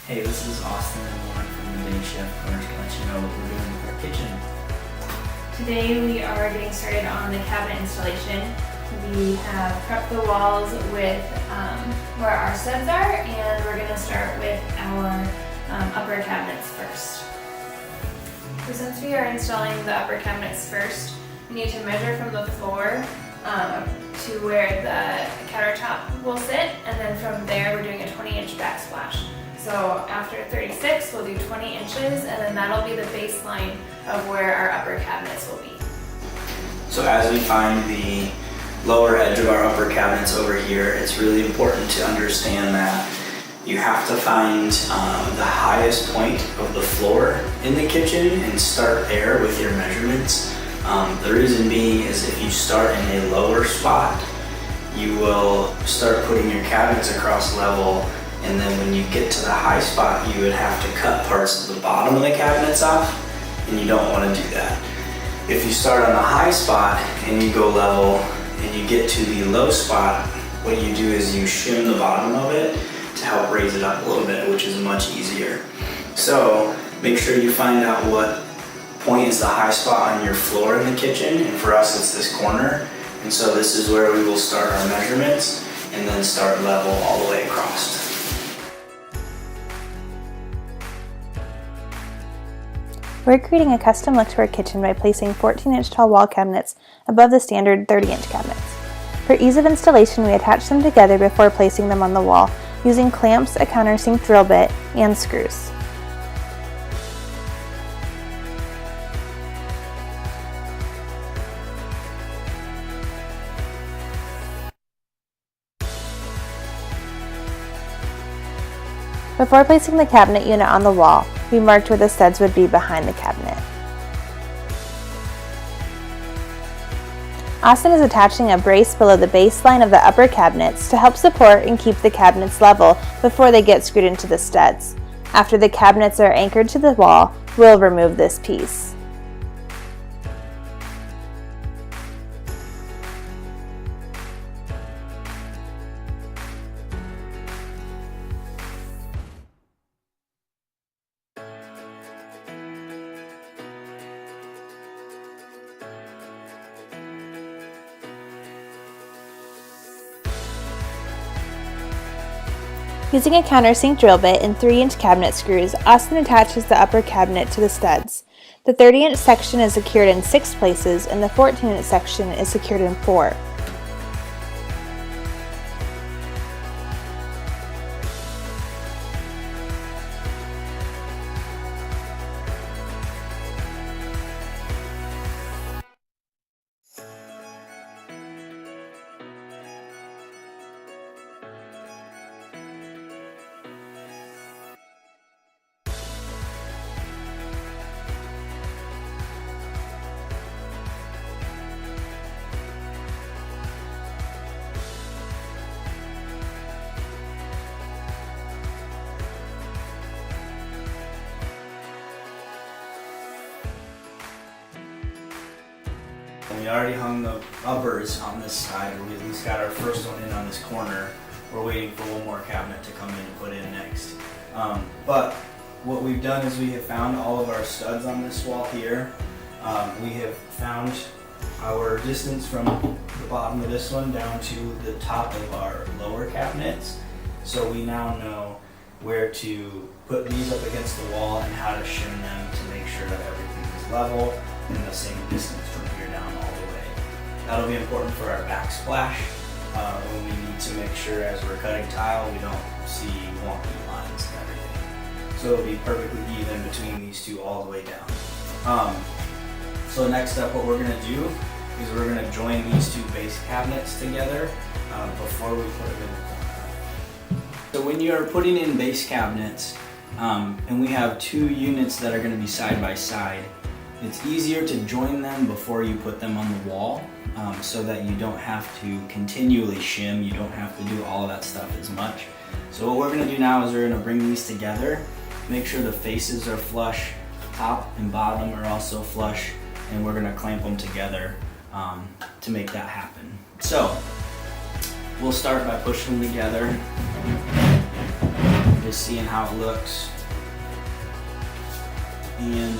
Hey, this is Austin and Lauren from the Day Chef Corner to let you know what we're doing with our kitchen. Today we are getting started on the cabinet installation. We have prepped the walls with where our studs are, and we're going to start with our upper cabinets first. So since we are installing the upper cabinets first, we need to measure from the floor to where the countertop will sit, and then from there we're doing a 20-inch backsplash. So after 36, we'll do 20 inches, and then that'll be the baseline of where our upper cabinets will be. So as we find the lower edge of our upper cabinets over here, it's really important to understand that you have to find the highest point of the floor in the kitchen and start there with your measurements. The reason being is if you start in a lower spot, you will start putting your cabinets across level, and then when you get to the high spot, you would have to cut parts of the bottom of the cabinets off, and you don't want to do that. If you start on the high spot and you go level and you get to the low spot, what you do is you shim the bottom of it to help raise it up a little bit, which is much easier. So make sure you find out what point is the high spot on your floor in the kitchen, and for us it's this corner. And so this is where we will start our measurements and then start level all the way across. We're creating a custom look to our kitchen by placing 14-inch tall wall cabinets above the standard 30-inch cabinets. For ease of installation, we attach them together before placing them on the wall using clamps, a countersink drill bit, and screws. Before placing the cabinet unit on the wall, we marked where the studs would be behind the cabinet. Austin is attaching a brace below the baseline of the upper cabinets to help support and keep the cabinets level before they get screwed into the studs. After the cabinets are anchored to the wall, we'll remove this piece. Using a countersink drill bit and 3-inch cabinet screws, Austin attaches the upper cabinet to the studs. The 30-inch section is secured in 6 places, and the 14-inch section is secured in 4. We already hung the uppers on this side, or we at least got our first one in on this corner. We're waiting for one more cabinet to come in and put in next. But what we've done is we have found all of our studs on this wall here. We have found our distance from the bottom of this one down to the top of our lower cabinets. So we now know where to put these up against the wall and how to shim them to make sure that everything is level and the same distance from here down all the way. That'll be important for our backsplash when we need to make sure as we're cutting tile we don't see wonky lines and everything. So it'll be perfectly even between these two all the way down. So next up, what we're going to do is we're going to join these two base cabinets together before we put them in the corner. So when you're putting in base cabinets, and we have 2 units that are going to be side by side, it's easier to join them before you put them on the wall, so that you don't have to continually shim, you don't have to do all of that stuff as much. So what we're going to do now is we're going to bring these together, make sure the faces are flush, top and bottom are also flush, and we're going to clamp them together to make that happen. So we'll start by pushing them together. just seeing how it looks. And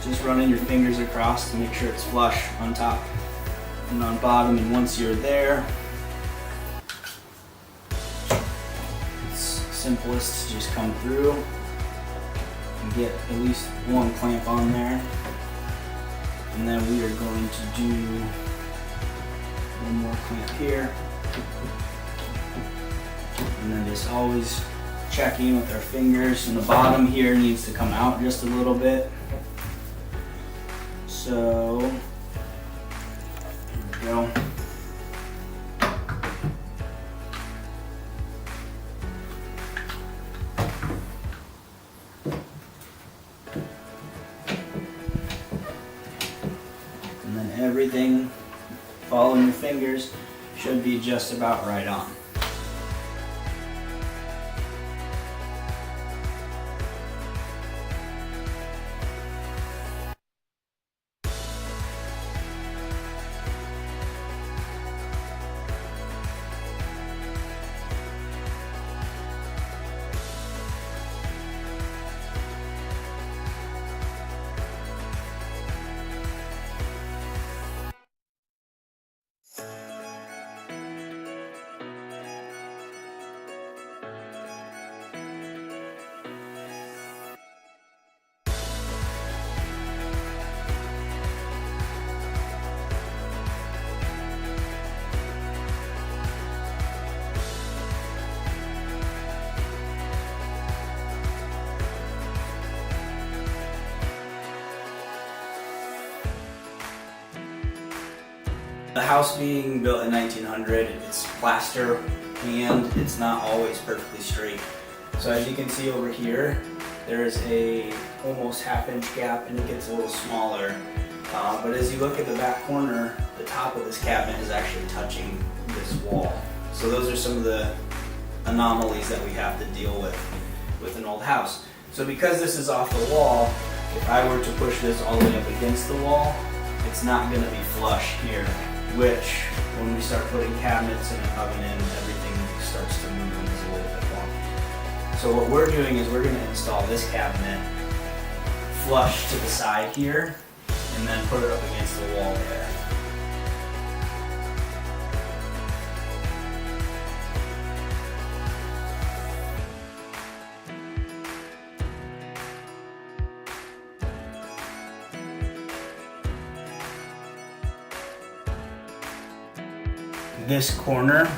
just running your fingers across to make sure it's flush on top and on bottom. And once you're there, it's simplest to just come through and get at least one clamp on there. And then we are going to do one more clamp here. And then just always checking with our fingers. And the bottom here needs to come out just a little bit. So, here we go. And then everything, following your fingers, should be just about right on. The house being built in 1900, it's plaster and it's not always perfectly straight. So as you can see over here, there is a almost half-inch gap and it gets a little smaller. But as you look at the back corner, the top of this cabinet is actually touching this wall. So those are some of the anomalies that we have to deal with an old house. So because this is off the wall, if I were to push this all the way up against the wall, it's not going to be flush here, which when we start putting cabinets and an oven in, everything starts to move and is a little bit wonky. So what we're doing is we're going to install this cabinet flush to the side here and then put it up against the wall there. This corner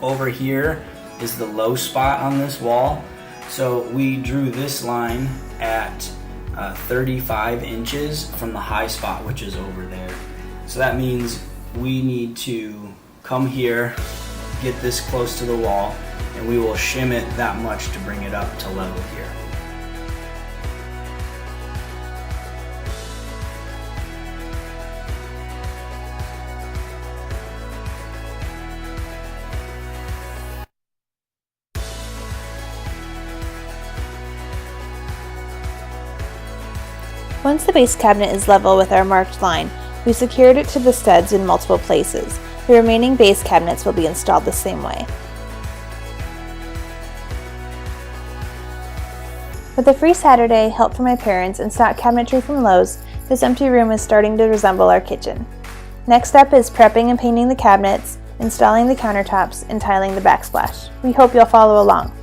over here is the low spot on this wall. So we drew this line at 35 inches from the high spot, which is over there. So that means we need to come here, get this close to the wall, and we will shim it that much to bring it up to level here. Once the base cabinet is level with our marked line, we secured it to the studs in multiple places. The remaining base cabinets will be installed the same way. With a free Saturday, help from my parents, and stock cabinetry from Lowe's, this empty room is starting to resemble our kitchen. Next up is prepping and painting the cabinets, installing the countertops, and tiling the backsplash. We hope you'll follow along.